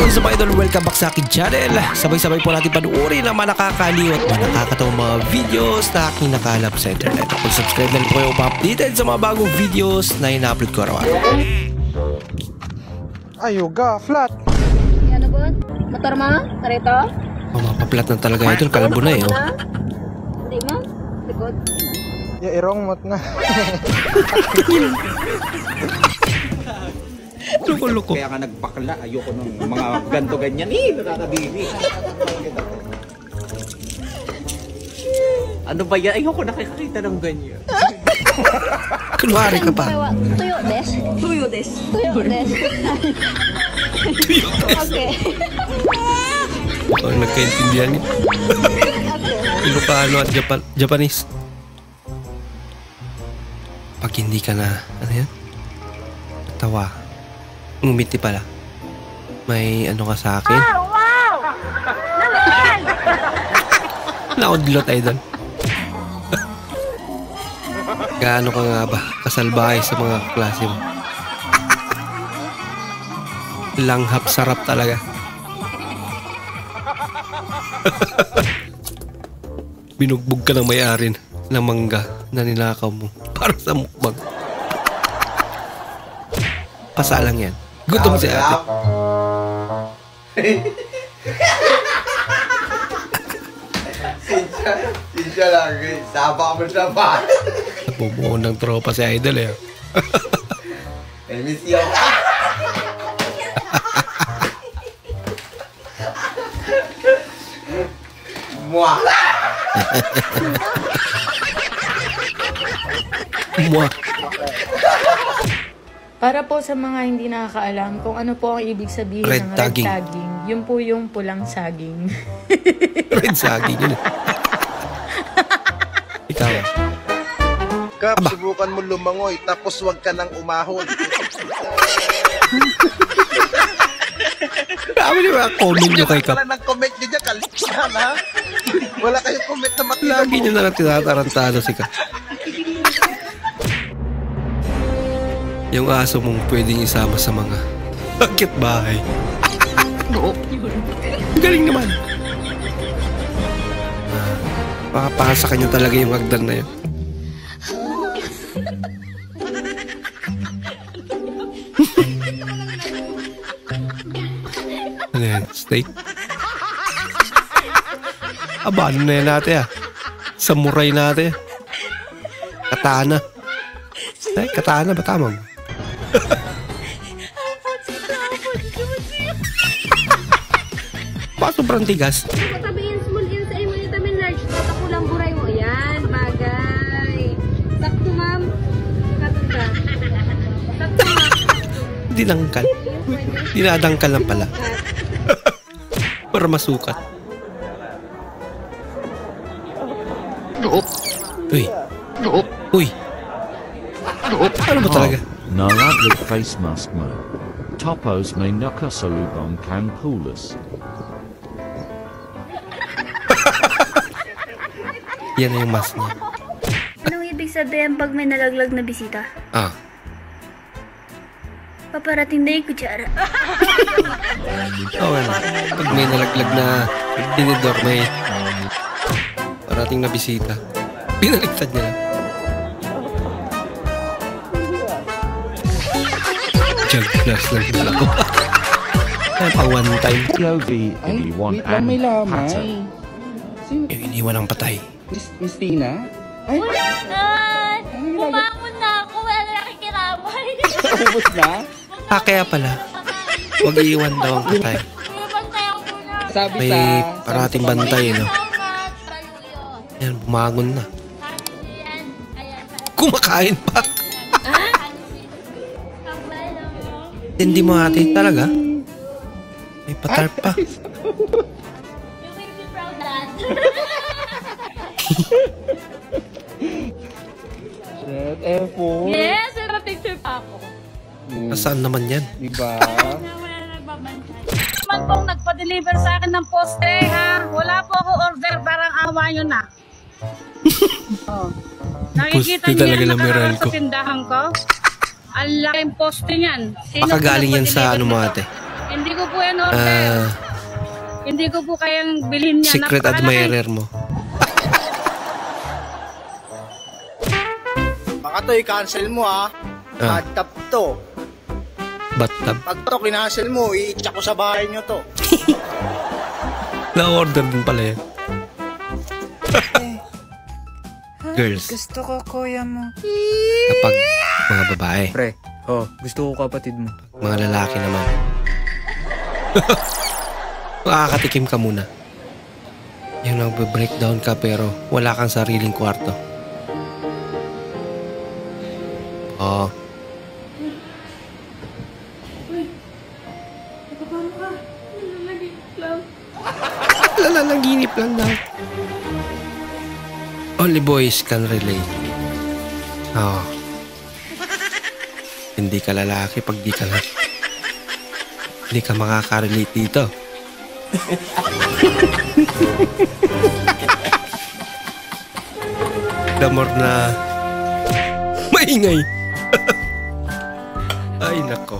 What's up idol? Welcome back sa aking channel. Sabay-sabay po natin panuorin ang mga nakakaliw at mga nakakatawang mga videos na aking nakalap sa internet. Kung subscribe na rin po kayo pa-updated sa mga bagong videos na ina-upload ko araw-araw. Ayuga, flat. Ano po? Motor mo? Karito? Mapaplat na talaga idol. Kalabo na eh. Oh. Hindi mo? Likod? Ya, irong mot na. Loko-loko. Kaya nga nagpakla, ayoko ng mga ganto ganyan. Nakakabili. Ano ba yan? Ayoko nakikita ng ganyan. Kunwari ka pa. Tuyo des? Tuyo des. Tuyo des. Tuyo des. Okay. Ang nagkaintindihan niya. Ilocano at Japanese. Pag hindi ka na, ano yan? Tawa. Ngumiti pala. May ano ka sa akin? Wow! Naman! Naudlot idol. Gaano ka nga ba kasalbahay sa mga klase mo? Langhap sarap talaga. Binugbog ka ng may-ari ng mangga na ninakaw mo para sa mukbang. Pasalang yan. Gutom si ate. Sinsya lang, saba mo siya pa. Bumuo ng tropa si idol eh. I miss you. Mwah. Mwah. Para po sa mga hindi nakakaalam kung ano po ang ibig sabihin Red ng tagging. red tagging, yun po yung pulang saging. Red saging yun. Ikaw. Kap, subukan mo lumangoy, tapos wag ka nang umahon. Dami niyo mga comment nyo kay Kap. Wala nang comment nyo dyan, kalimutan ha? Wala kayong comment na matila Lagi nyo na lang tinatarantado si Kap. Yung aso mong pwedeng isama sa mga akit bahay. Galing naman. Pakapaka sa kanya talaga yung hagdan na yun. Ano yan? Steak? Aba, ano na yan natin ah? Samurai natin. Katana. Ay, katana ba tama mo? Baka sobrang tigas. Katabihin small in sa imo yung tamin large. Ako lang buray mo. Yan, bagay. Sakto ma'am. Katunda. Sakto ma'am. Dinangkal. Dinadangkal lang pala. Para masukat. Uy. Uy. Ano ba talaga? Naradlig face mask mo. Topos may nakasalubong kang pulis. Yan na yung mask niya. Anong ibig sabihin pag may nalaglag na bisita? Ah. Paparating na yung kutsara. Oo nga. Pag may nalaglag na tinidor, may parating na bisita. Pinaliktad niya lang. Jug plus lang pala ko. Ay, pang one time. POV iniwan ang patay. Yung iniwan ang patay. Miss Tina? Ay! Bumangon na ako! Wala na nakikiramay! Ubus na? Ah, kaya pala. Huwag iiwan daw ang patay. Sabi May parating bantay, no? Yan, bumangon na. Kumakain pa. Hindi mo ate, talaga? May patar pa. Shit, F4. Yes! May picture pa ako. Nasaan naman yan? Diba? Man pong nagpa-deliver sa akin ng poste, ha? Wala po ako order, parang awa nyo na. Oh. Nakikita Poste niyo talaga yan ng Meralco. nakaraan sa tindahan ko? Ang laking poste niyan. Sino Baka po galing yan sa nagpa-deliver ano mo nito? ate? Hindi ko po yan order. Hindi ko po kayang bilhin niya. Secret admirer mo. Baka to i-cancel mo ha. Hot-tub to. Bathtub. Pag to kinancel mo, i-check ko sa bahay nyo to. Na-order din pala yan. Girls. Gusto ko kuya mo. Kapag mga babae. Pre, gusto ko kapatid mo. Mga lalaki naman. Makakatikim ka muna. Yan ang breakdown ka pero wala kang sariling kwarto. Oh. Nanaginip lang daw. Only boys can relate. Oh. Hindi ka lalaki pag di ka lang. Hindi ka makaka-relate dito. Damor na maingay. Ay nako.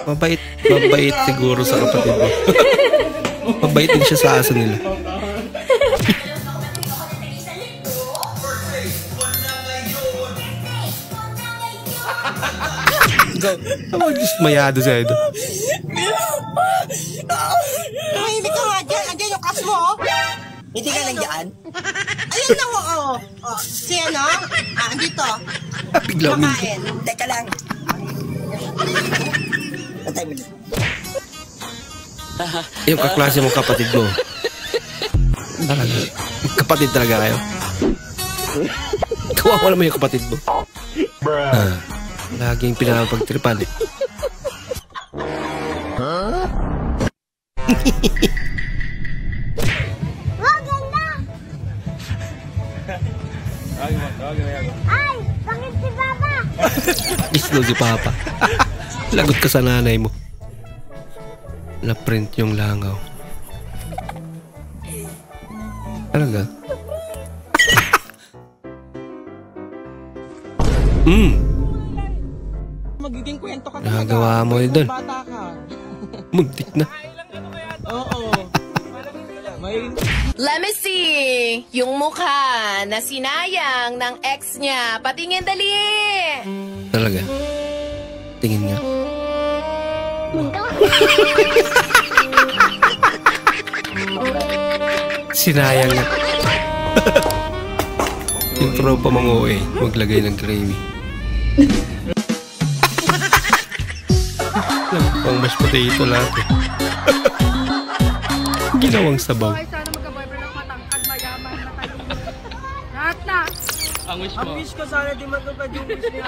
Mabait siguro sa kapatid mo. Mabait din siya sa aso nila. Tawag just mayado siya ito. Tumahimik ka nga dyan. Andiyan yung kas mo, oh. Hindi ka lang dyan? Ayun na, oh. Si ano? Andito. Bigla makain. Teka lang. Patay mo na. Yung kaklase mong kapatid mo. Talaga. Kapatid talaga kayo. Kawawa naman yung kapatid mo. Laging pinapagtripan eh. Ay, pangit si Papa. Islo si Papa. Lagot ka sa nanay mo. Na-print yung langaw. Talaga? Magiging kwento ka nagawa mo yun doon. Bata ka. Muntik na. Oo. Let me see. Yung mukha na sinayang ng ex niya. Patingin dali. Talaga? Tingin nga. Sinayang nga. Yung tropa mga OA, maglagay ng gravy. Pang mashed potato lahat eh. Ginawang sabaw. Sana magka-boyfriend ako matangkad, mayaman, matalino. Lahat na. Ang wish ko sana di matupad yung wish niya.